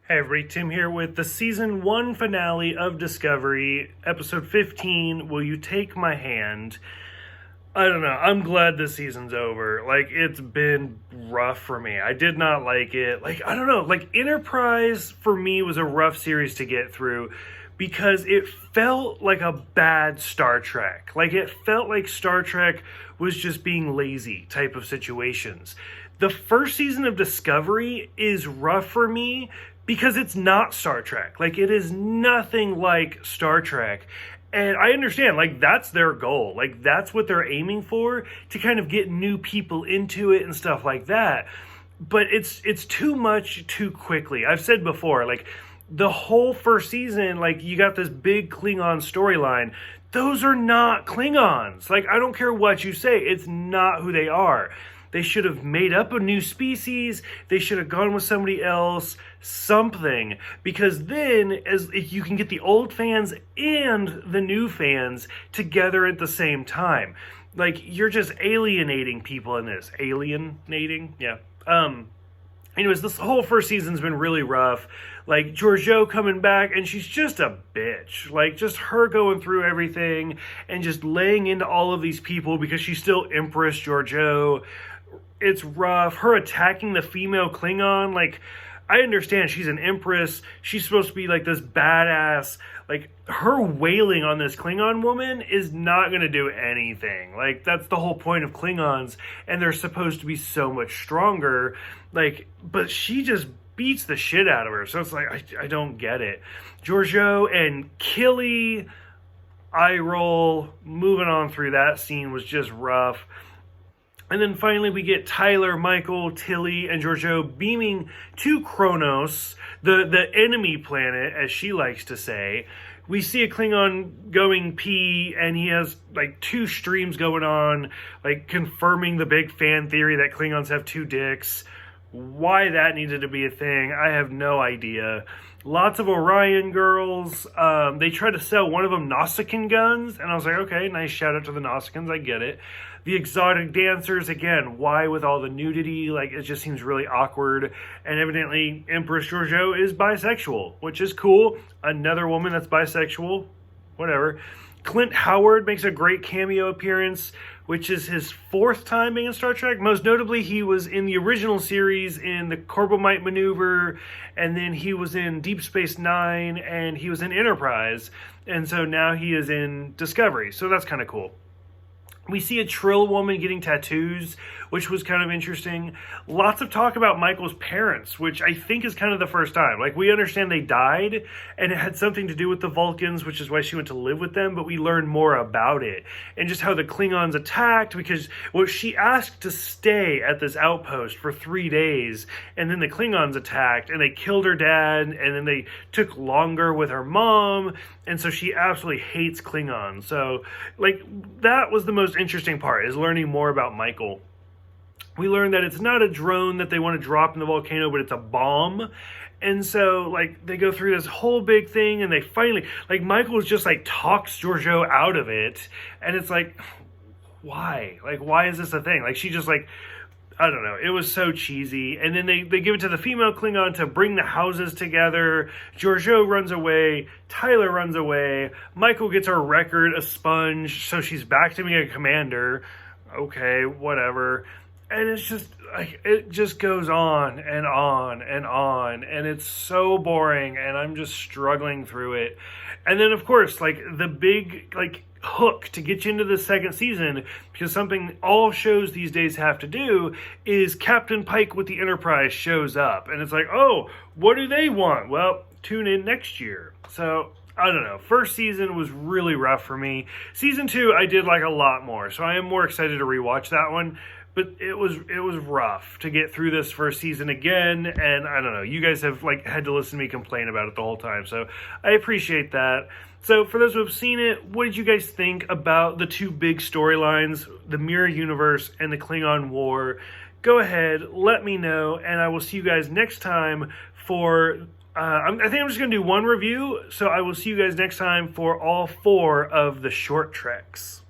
Hey everybody, Tim here with the season 1 finale of Discovery, episode 15, Will You Take My Hand? I don't know, I'm glad this season's over. Like, it's been rough for me. I did not like it. Like, I don't know, like, Enterprise for me was a rough series to get through because it felt like a bad Star Trek. Like, it felt like Star Trek was just being lazy type of situations. The first season of Discovery is rough for me because it's not Star Trek. Like, it is nothing like Star Trek. And I understand, like, that's their goal. Like, that's what they're aiming for, to kind of get new people into it and stuff like that. But it's too much too quickly. I've said before, like, the whole first season, like, you got this big Klingon storyline. Those are not Klingons. Like, I don't care what you say. It's not who they are. They should have made up a new species. They should have gone with somebody else, something. Because then, if you can get the old fans and the new fans together at the same time. Like, you're just alienating people in this. Alienating? Yeah. Anyways, this whole first season's been really rough. Like, Georgiou coming back, and she's just a bitch. Like, just her going through everything and just laying into all of these people because she's still Empress Georgiou. It's rough. Her attacking the female Klingon, like, I understand she's an Empress. She's supposed to be, like, this badass. Like, her wailing on this Klingon woman is not going to do anything. Like, that's the whole point of Klingons, and they're supposed to be so much stronger. Like, but she just beats the shit out of her. So it's like, I don't get it. Georgiou and Killy, eye roll. Moving on through that scene was just rough. And then finally we get Tyler, Michael, Tilly, and Georgiou beaming to Kronos, the enemy planet, as she likes to say. We see a Klingon going pee, and he has, like, 2 streams going on, like, confirming the big fan theory that Klingons have 2 dicks. Why that needed to be a thing, I have no idea. Lots of Orion girls. They tried to sell one of them Nausicaan guns, and I was like, okay, nice shout out to the Nausicans, I get it. The exotic dancers, again, why with all the nudity? Like, it just seems really awkward. And evidently, Empress Georgiou is bisexual, which is cool. Another woman that's bisexual, whatever. Clint Howard makes a great cameo appearance, which is his 4th time being in Star Trek. Most notably, he was in the original series in the Corbomite Maneuver, and then he was in Deep Space Nine, and he was in Enterprise. And so now he is in Discovery, so that's kind of cool. We see a Trill woman getting tattoos, which was kind of interesting. Lots of talk about Michael's parents, which I think is kind of the first time. Like, we understand they died, and it had something to do with the Vulcans, which is why she went to live with them, but we learn more about it. And just how the Klingons attacked, because, well, she asked to stay at this outpost for 3 days, and then the Klingons attacked, and they killed her dad, and then they took longer with her mom, and so she absolutely hates Klingons. So, like, that was the most interesting part, is learning more about Michael. We learned that it's not a drone that they want to drop in the volcano, but it's a bomb. And so, like, they go through this whole big thing, and they finally, like, Michael just, like, talks Georgiou out of it. And it's like, why? Like, why is this a thing? Like, she just, like, I don't know. It was so cheesy. And then they give it to the female Klingon to bring the houses together. Georgiou runs away. Tyler runs away. Michael gets her record, a sponge, so she's back to being a commander. Okay, whatever. And it's just, like, it just goes on and on and on. And it's so boring, and I'm just struggling through it. And then, of course, like, the big, like, hook to get you into the second season, because something all shows these days have to do, is Captain Pike with the Enterprise shows up. And it's like, oh, what do they want? Well, tune in next year. So, I don't know. First season was really rough for me. Season 2, I did like a lot more. So I am more excited to rewatch that one. But it was rough to get through this first season again, and I don't know, you guys have, like, had to listen to me complain about it the whole time, so I appreciate that. So for those who have seen it, what did you guys think about the 2 big storylines, the Mirror Universe and the Klingon War? Go ahead, let me know, and I will see you guys next time for, I think I'm just going to do one review, so I will see you guys next time for all 4 of the short treks.